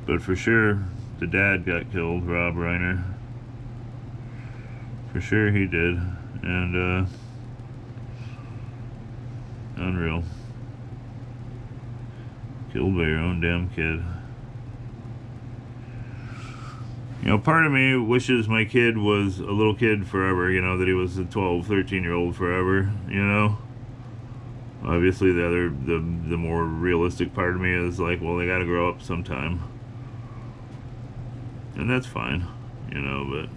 But for sure, the dad got killed, Rob Reiner. For sure he did. And, unreal. Killed by your own damn kid. You know, part of me wishes my kid was a little kid forever, you know, that he was a 12, 13-year-old forever, you know? Obviously, the more realistic part of me is like, well, they gotta grow up sometime. And that's fine, you know, but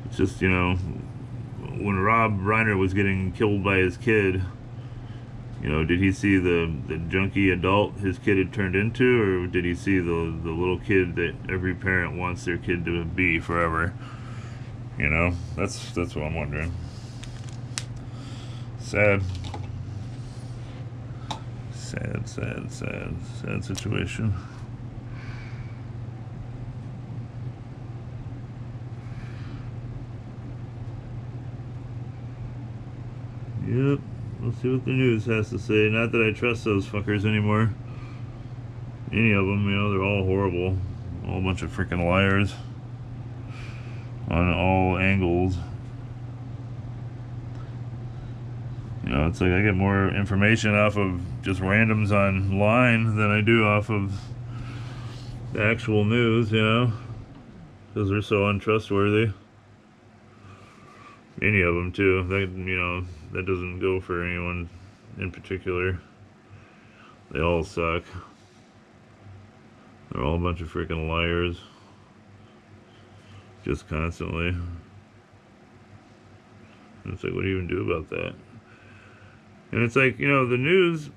it's just, you know, when Rob Reiner was getting killed by his kid, you know, did he see the junkie adult his kid had turned into, or did he see the little kid that every parent wants their kid to be forever? You know, that's what I'm wondering. Sad. Sad situation. Yep. We'll see what the news has to say. Not that I trust those fuckers anymore. Any of them, you know, they're all horrible. All a bunch of freaking liars. On all angles. You know, it's like I get more information off of just randoms online than I do off of the actual news, you know? Because they're so untrustworthy. Any of them, too. That, you know, that doesn't go for anyone in particular. They all suck. They're all a bunch of freaking liars. Just constantly. And it's like, what do you even do about that? And it's like, you know, the news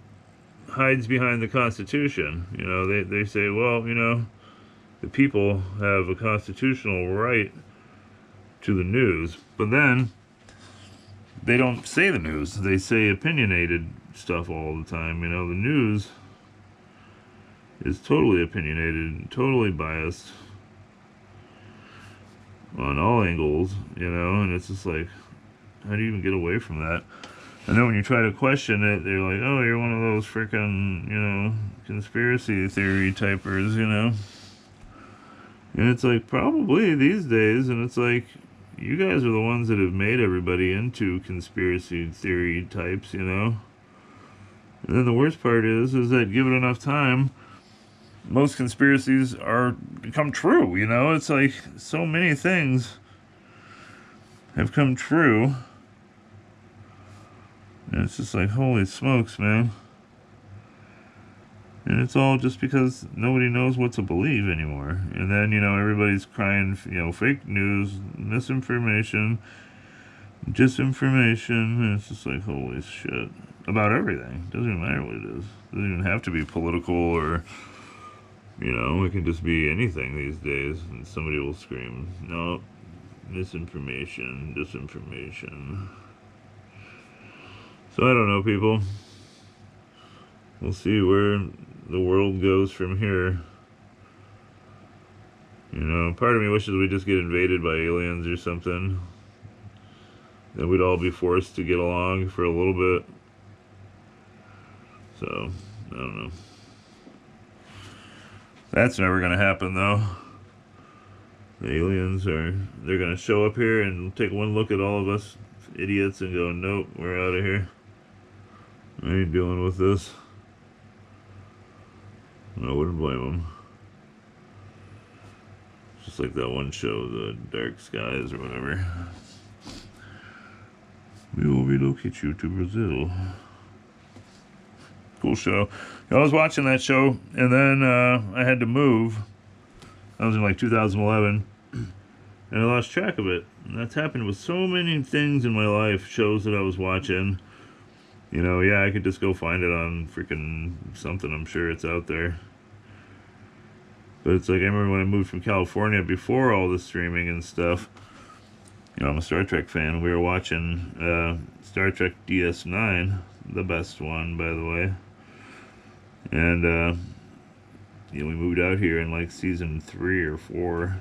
hides behind the Constitution. You know, they say, well, you know, the people have a constitutional right to the news. But then, they don't say the news. They say opinionated stuff all the time. You know, the news is totally opinionated, totally biased on all angles, you know, and it's just like, how do you even get away from that? And then when you try to question it, they're like, oh, you're one of those freaking, you know, conspiracy theory typers, you know? And it's like, probably these days, and it's like, you guys are the ones that have made everybody into conspiracy theory types, you know? And then the worst part is that give it enough time, most conspiracies become true, you know? It's like, so many things have come true. And it's just like, holy smokes, man. And it's all just because nobody knows what to believe anymore. And then, you know, everybody's crying, you know, fake news, misinformation, disinformation. And it's just like, holy shit. About everything. Doesn't even matter what it is. Doesn't even have to be political or, you know, it can just be anything these days. And somebody will scream, no, misinformation, disinformation. So I don't know, people. We'll see where the world goes from here. You know, part of me wishes we'd just get invaded by aliens or something. Then we'd all be forced to get along for a little bit. So, I don't know. That's never gonna happen, though. The aliens they're gonna show up here and take one look at all of us idiots and go, nope, we're out of here. I ain't dealing with this. I wouldn't blame them. Just like that one show, The Dark Skies or whatever. We will relocate you to Brazil. Cool show. I was watching that show, and then I had to move. That was in like 2011, and I lost track of it. And that's happened with so many things in my life, shows that I was watching. You know, yeah, I could just go find it on freaking something. I'm sure it's out there. But it's like, I remember when I moved from California before all the streaming and stuff. You know, I'm a Star Trek fan. We were watching Star Trek DS9, the best one, by the way. And, you know, we moved out here in like season 3 or 4.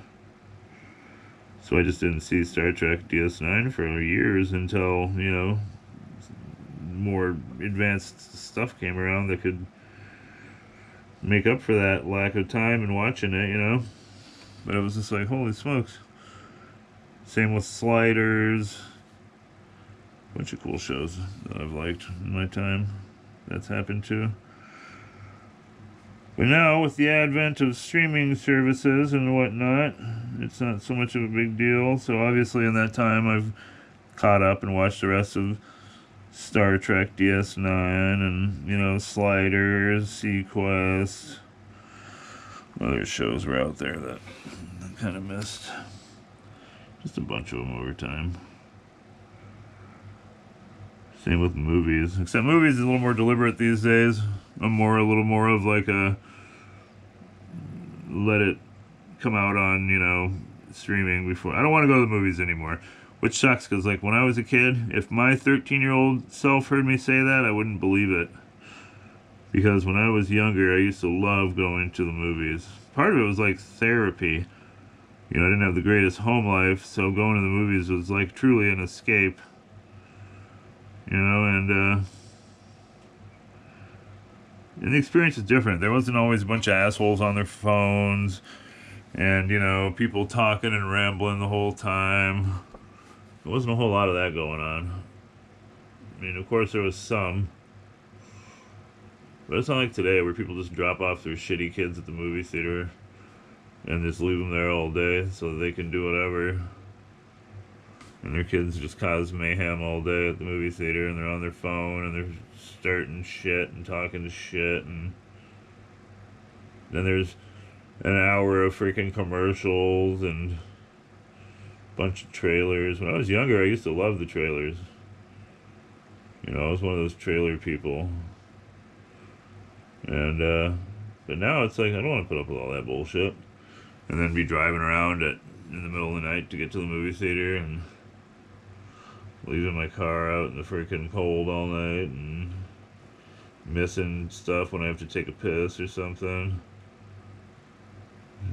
So I just didn't see Star Trek DS9 for years until, you know, more advanced stuff came around that could make up for that lack of time and watching it, you know. But it was just like, holy smokes. Same with Sliders. Bunch of cool shows that I've liked in my time. That's happened too. But now, with the advent of streaming services and whatnot, it's not so much of a big deal. So obviously in that time I've caught up and watched the rest of Star Trek DS9 and, you know, Sliders, Sequest. Other shows were out there that I kind of missed. Just a bunch of them over time. Same with movies. Except movies is a little more deliberate these days. I'm a little more of like a let it come out on, you know, streaming before. I don't want to go to the movies anymore. Which sucks, because like when I was a kid, if my 13-year-old self heard me say that, I wouldn't believe it. Because when I was younger, I used to love going to the movies. Part of it was like therapy. You know, I didn't have the greatest home life, so going to the movies was like truly an escape. You know, and the experience is different. There wasn't always a bunch of assholes on their phones, and, you know, people talking and rambling the whole time. There wasn't a whole lot of that going on. I mean, of course there was some. But it's not like today where people just drop off their shitty kids at the movie theater and just leave them there all day so that they can do whatever. And their kids just cause mayhem all day at the movie theater, and they're on their phone and they're starting shit and talking to shit, and then there's an hour of freaking commercials and a bunch of trailers. When I was younger, I used to love the trailers. You know, I was one of those trailer people. And, but now it's like, I don't want to put up with all that bullshit. And then be driving around in the middle of the night to get to the movie theater, and leaving my car out in the freaking cold all night, and missing stuff when I have to take a piss or something.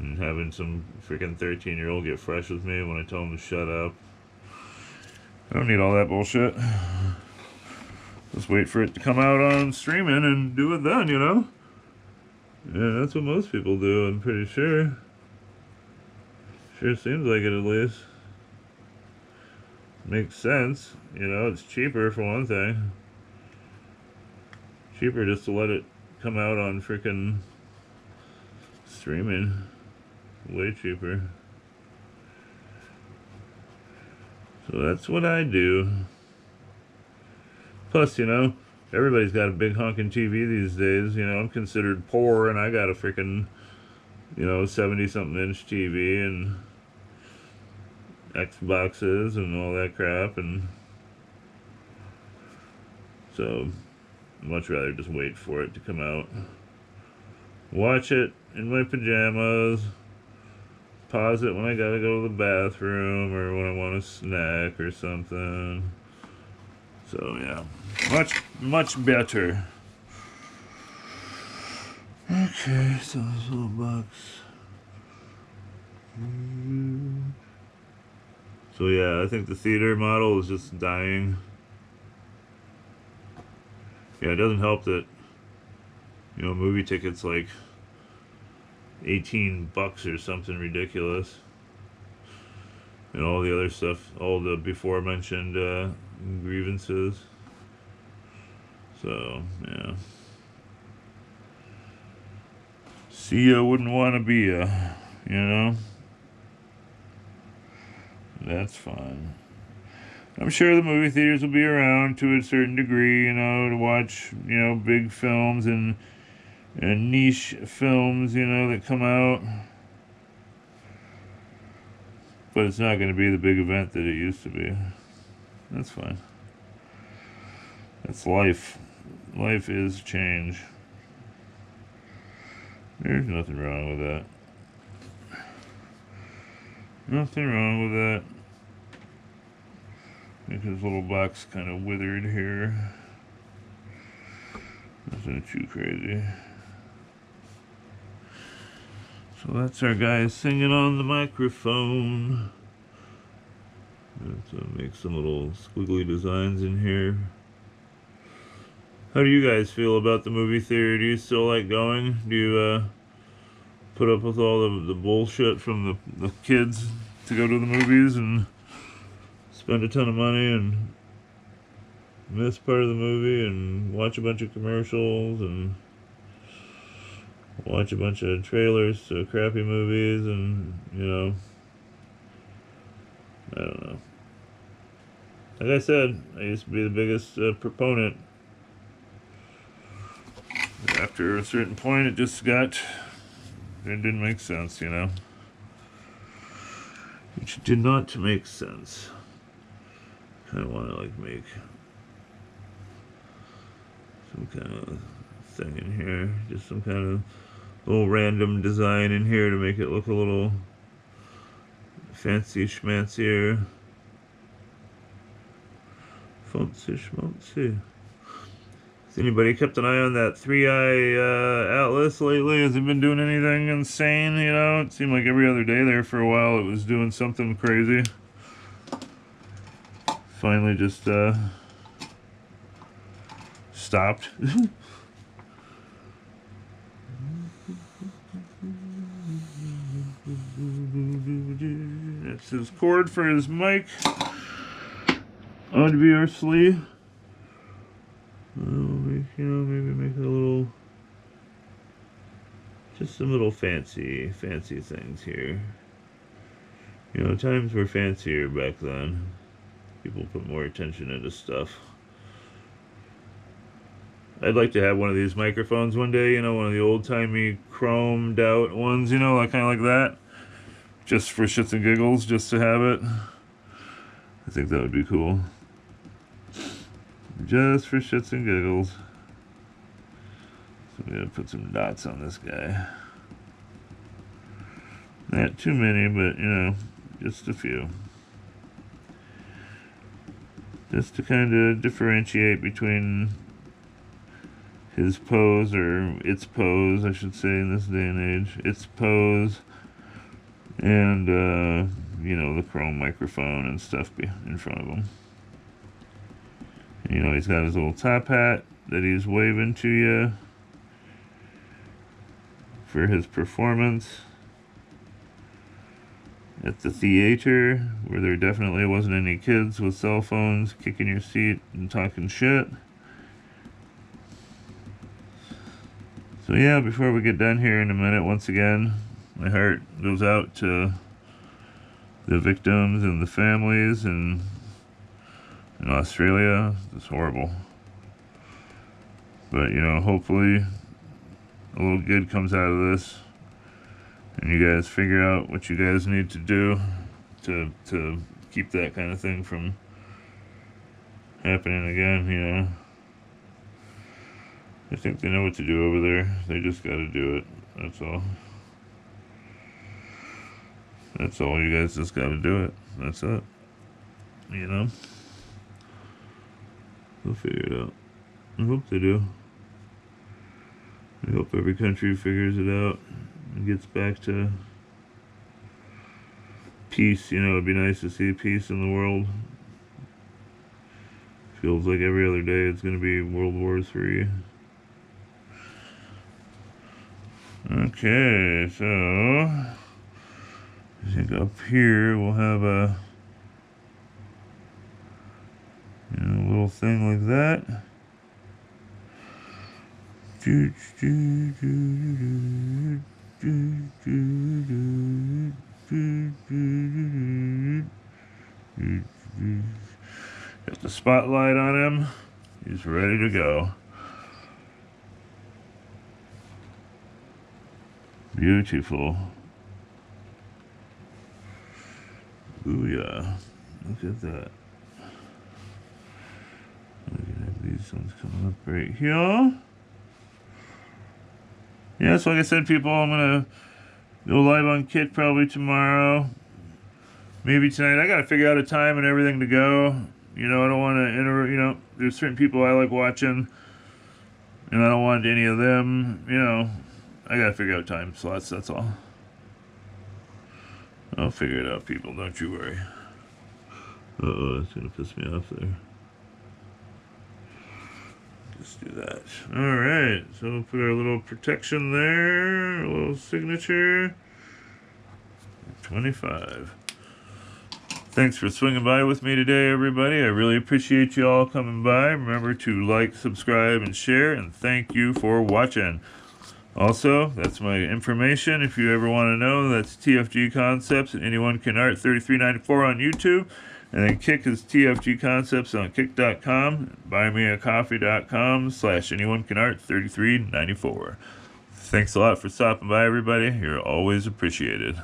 And having some freaking 13-year-old get fresh with me when I tell him to shut up. I don't need all that bullshit. Just wait for it to come out on streaming and do it then, you know? Yeah, that's what most people do, I'm pretty sure. Sure seems like it, at least. Makes sense, you know, it's cheaper for one thing. Cheaper just to let it come out on freaking streaming. Way cheaper. So that's what I do. Plus, you know, everybody's got a big honking TV these days. You know, I'm considered poor, and I got a freaking, you know, 70-something inch TV and Xboxes and all that crap, and so I'd much rather just wait for it to come out. Watch it in my pajamas. Pause it when I gotta go to the bathroom or when I want a snack or something. So yeah, much better. Okay, so this little box. So yeah, I think the theater model is just dying. Yeah, it doesn't help that, you know, movie tickets like $18 or something ridiculous. And all the other stuff, all the before mentioned grievances. So, yeah. See ya wouldn't want to be ya, you know? That's fine. I'm sure the movie theaters will be around to a certain degree, you know, to watch, you know, big films and niche films, you know, that come out. But it's not going to be the big event that it used to be. That's fine. That's life. Life is change. There's nothing wrong with that. Nothing wrong with that. I think his little box kind of withered here. Nothing too crazy. So that's our guy singing on the microphone. Let's make some little squiggly designs in here. How do you guys feel about the movie theater? Do you still like going? Do you put up with all the bullshit from the kids to go to the movies and spend a ton of money and miss part of the movie and watch a bunch of commercials and watch a bunch of trailers to crappy movies and, you know, I don't know. Like I said, I used to be the biggest proponent. After a certain point, it didn't make sense, you know. It did not make sense. Kind of want to like make some kind of thing in here, just some kind of little random design in here to make it look a little fancy schmancier. Fancy schmancy. Has anybody kept an eye on that 3i Atlas lately? Has it been doing anything insane, you know? It seemed like every other day there for a while it was doing something crazy. Finally just stopped. That's his cord for his mic. Obviously. Maybe make a little, just some little fancy things here. You know, times were fancier back then. People put more attention into stuff. I'd like to have one of these microphones one day, you know, one of the old-timey chromed out ones, you know, like kind of like that. Just for shits and giggles, just to have it. I think that would be cool. Just for shits and giggles. So we gotta put some dots on this guy. Not too many, but you know, just a few. Just to kind of differentiate between his pose, or its pose, I should say, in this day and age. Its pose, and, you know, the chrome microphone and stuff in front of him. You know, he's got his little top hat that he's waving to you for his performance at the theater, where there definitely wasn't any kids with cell phones kicking your seat and talking shit. So yeah, before we get done here in a minute, once again, my heart goes out to the victims and the families in Australia. It's horrible. But, you know, hopefully a little good comes out of this, and you guys figure out what you guys need to do to keep that kind of thing from happening again, you know. I think they know what to do over there. They just gotta do it. That's all. That's all. You guys just gotta do it. That's it. You know? They'll figure it out. I hope they do. I hope every country figures it out and gets back to peace. You know, it'd be nice to see peace in the world. Feels like every other day it's gonna be World War III. Okay, so I think up here we'll have a little thing like that. Got the spotlight on him. He's ready to go. Beautiful. Booyah. Look at that. We're gonna have these ones coming up right here. Yeah, so like I said, people, I'm gonna go live on Kick probably tomorrow. Maybe tonight. I gotta figure out a time and everything to go. You know, I don't want to you know, there's certain people I like watching, and I don't want any of them, you know. I gotta figure out time slots, that's all. I'll figure it out, people, don't you worry. Uh-oh, that's gonna piss me off there. Let's do that. Alright, so we'll put our little protection there, a little signature. 25. Thanks for swinging by with me today, everybody. I really appreciate you all coming by. Remember to like, subscribe, and share, and thank you for watching. Also, that's my information. If you ever want to know, that's TFG Concepts and Anyone Can Art 3394 on YouTube. And then Kick is TFG Concepts on kick.com, buymeacoffee.com/anyonecanart3394. Thanks a lot for stopping by, everybody. You're always appreciated.